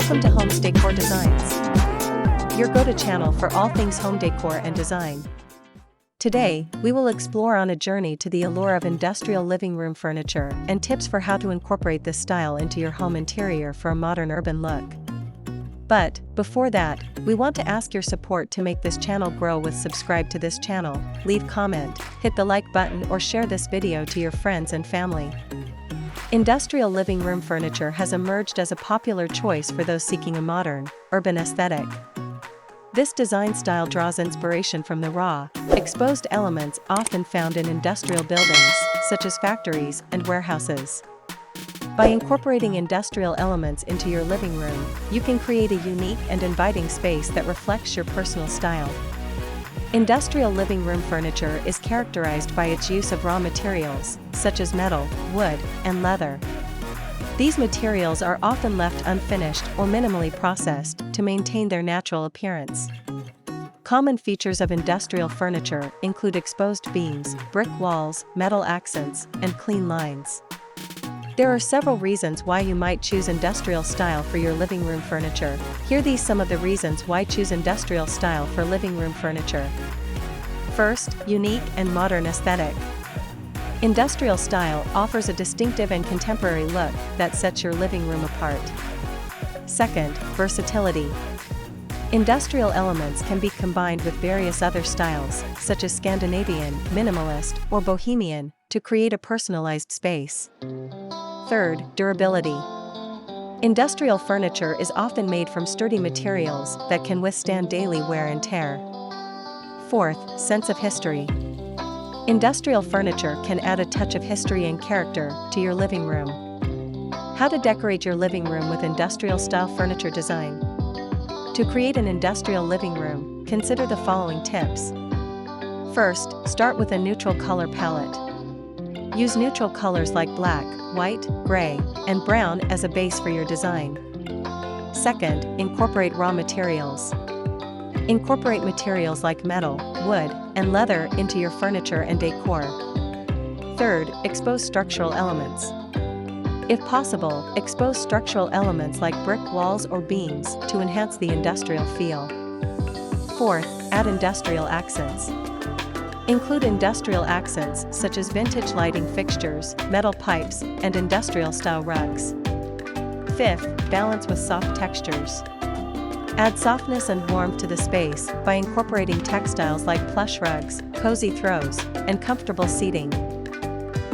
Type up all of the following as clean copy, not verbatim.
Welcome to Homes Decor Designs, your go-to channel for all things home decor and design. Today, we will explore on a journey to the allure of industrial living room furniture and tips for how to incorporate this style into your home interior for a modern urban look. But, before that, we want to ask your support to make this channel grow with subscribe to this channel, leave comment, hit the like button or share this video to your friends and family. Industrial living room furniture has emerged as a popular choice for those seeking a modern, urban aesthetic. This design style draws inspiration from the raw, exposed elements often found in industrial buildings, such as factories and warehouses. By incorporating industrial elements into your living room, you can create a unique and inviting space that reflects your personal style. Industrial living room furniture is characterized by its use of raw materials, such as metal, wood, and leather. These materials are often left unfinished or minimally processed to maintain their natural appearance. Common features of industrial furniture include exposed beams, brick walls, metal accents, and clean lines. There are several reasons why you might choose industrial style for your living room furniture. Here are some of the reasons why choose industrial style for living room furniture. First, unique and modern aesthetic. Industrial style offers a distinctive and contemporary look that sets your living room apart. Second, versatility. Industrial elements can be combined with various other styles, such as Scandinavian, minimalist, or bohemian, to create a personalized space. Third, durability. Industrial furniture is often made from sturdy materials that can withstand daily wear and tear. Fourth, sense of history. Industrial furniture can add a touch of history and character to your living room. How to decorate your living room with industrial-style furniture design. To create an industrial living room, consider the following tips. First, start with a neutral color palette. Use neutral colors like black, white, gray, and brown as a base for your design. Second, incorporate raw materials. Incorporate materials like metal, wood, and leather into your furniture and decor. Third, expose structural elements. If possible, expose structural elements like brick walls or beams to enhance the industrial feel. Fourth, add industrial accents. Include industrial accents such as vintage lighting fixtures, metal pipes, and industrial-style rugs. Fifth, balance with soft textures. Add softness and warmth to the space by incorporating textiles like plush rugs, cozy throws, and comfortable seating.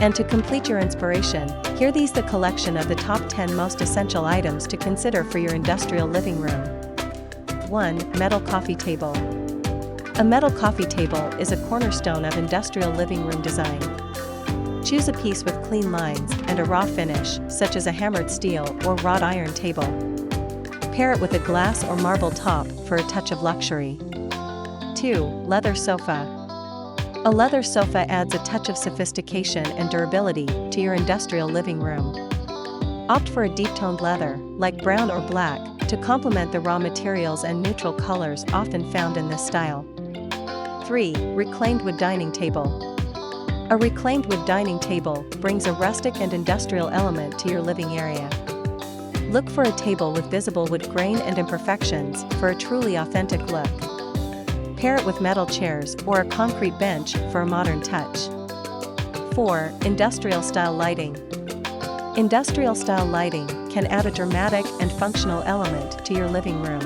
And to complete your inspiration, here these the collection of the top 10 most essential items to consider for your industrial living room. 1. Metal coffee table. A metal coffee table is a cornerstone of industrial living room design. Choose a piece with clean lines and a raw finish, such as a hammered steel or wrought iron table. Pair it with a glass or marble top for a touch of luxury. 2. Leather sofa. A leather sofa adds a touch of sophistication and durability to your industrial living room. Opt for a deep-toned leather, like brown or black, to complement the raw materials and neutral colors often found in this style. 3. Reclaimed wood dining table. A reclaimed wood dining table brings a rustic and industrial element to your living area. Look for a table with visible wood grain and imperfections for a truly authentic look. Pair it with metal chairs or a concrete bench for a modern touch. 4. Industrial-style lighting. Industrial-style lighting can add a dramatic and functional element to your living room.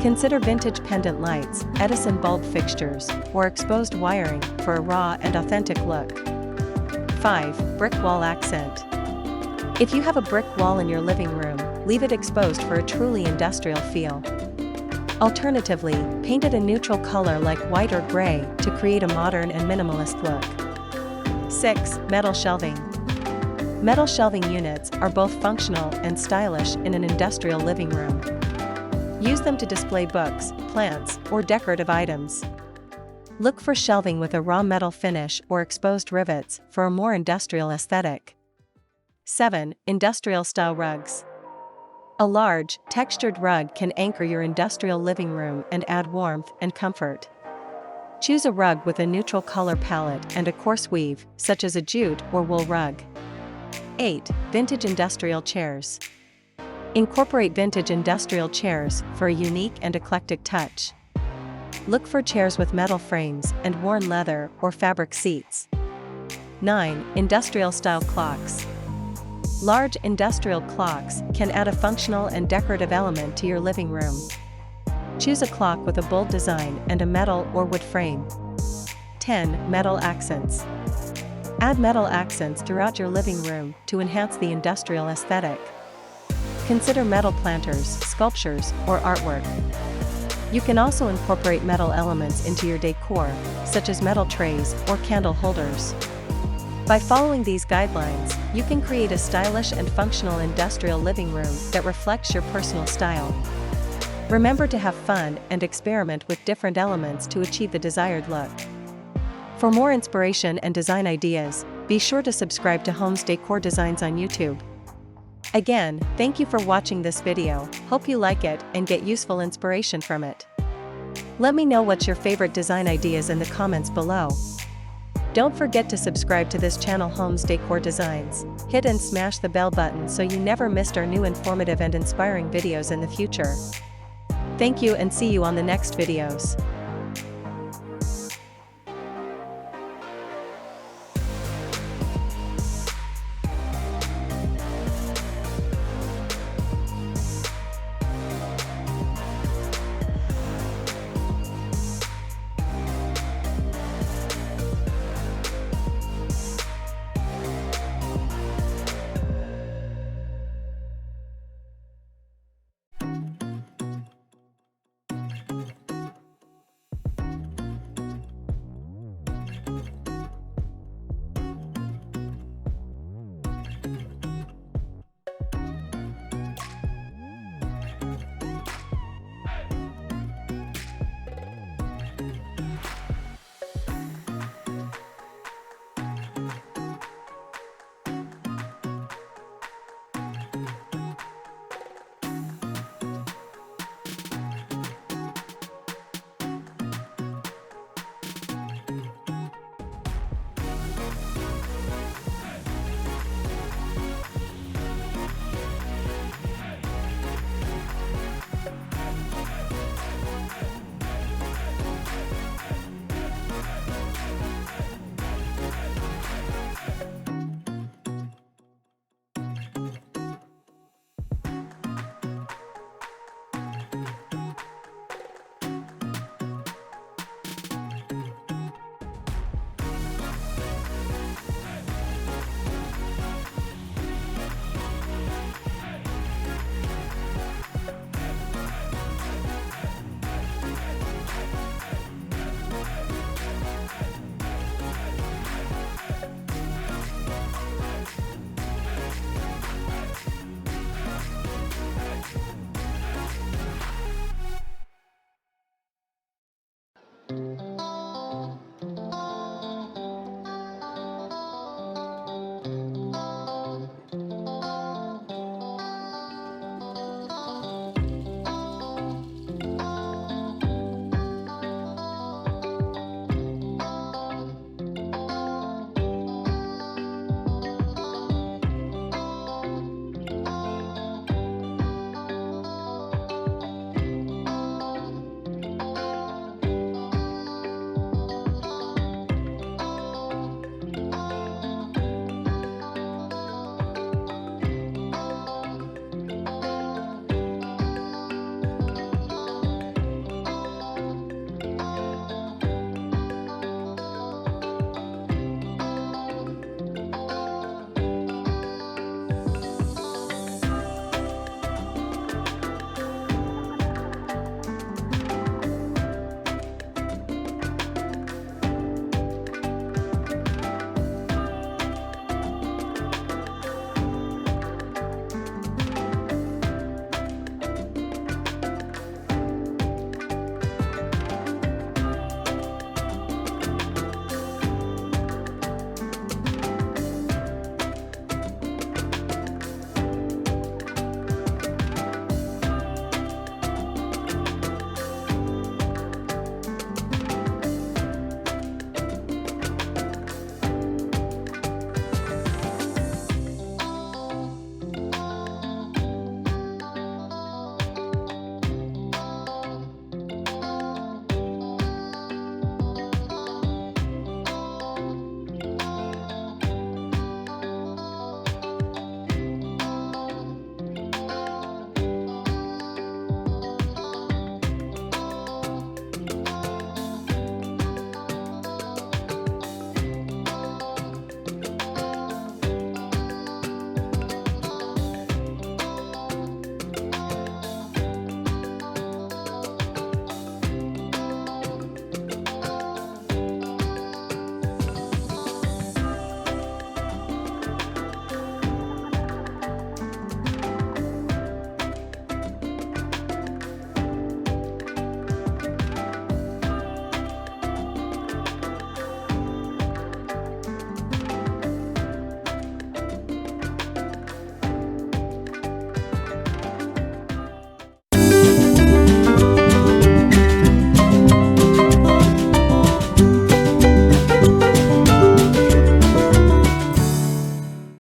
Consider vintage pendant lights, Edison bulb fixtures, or exposed wiring for a raw and authentic look. 5. Brick wall accent. If you have a brick wall in your living room, leave it exposed for a truly industrial feel. Alternatively, paint it a neutral color like white or gray to create a modern and minimalist look. 6. Metal shelving. Metal shelving units are both functional and stylish in an industrial living room. Use them to display books, plants, or decorative items. Look for shelving with a raw metal finish or exposed rivets for a more industrial aesthetic. 7. Industrial-style rugs. A large, textured rug can anchor your industrial living room and add warmth and comfort. Choose a rug with a neutral color palette and a coarse weave, such as a jute or wool rug. 8. Vintage industrial chairs. Incorporate vintage industrial chairs for a unique and eclectic touch. Look for chairs with metal frames and worn leather or fabric seats. 9. Industrial-style clocks. Large industrial clocks can add a functional and decorative element to your living room. Choose a clock with a bold design and a metal or wood frame. 10. Metal accents. Add metal accents throughout your living room to enhance the industrial aesthetic. Consider metal planters, sculptures, or artwork. You can also incorporate metal elements into your decor, such as metal trays or candle holders. By following these guidelines, you can create a stylish and functional industrial living room that reflects your personal style. Remember to have fun and experiment with different elements to achieve the desired look. For more inspiration and design ideas, be sure to subscribe to Homes Decor Designs on YouTube. Again, thank you for watching this video. Hope you like it and get useful inspiration from it. Let me know what's your favorite design ideas in the comments below. Don't forget to subscribe to this channel, Homes Decor Designs. Hit and smash the bell button so you never missed our new informative and inspiring videos in the future. Thank you and see you on the next videos.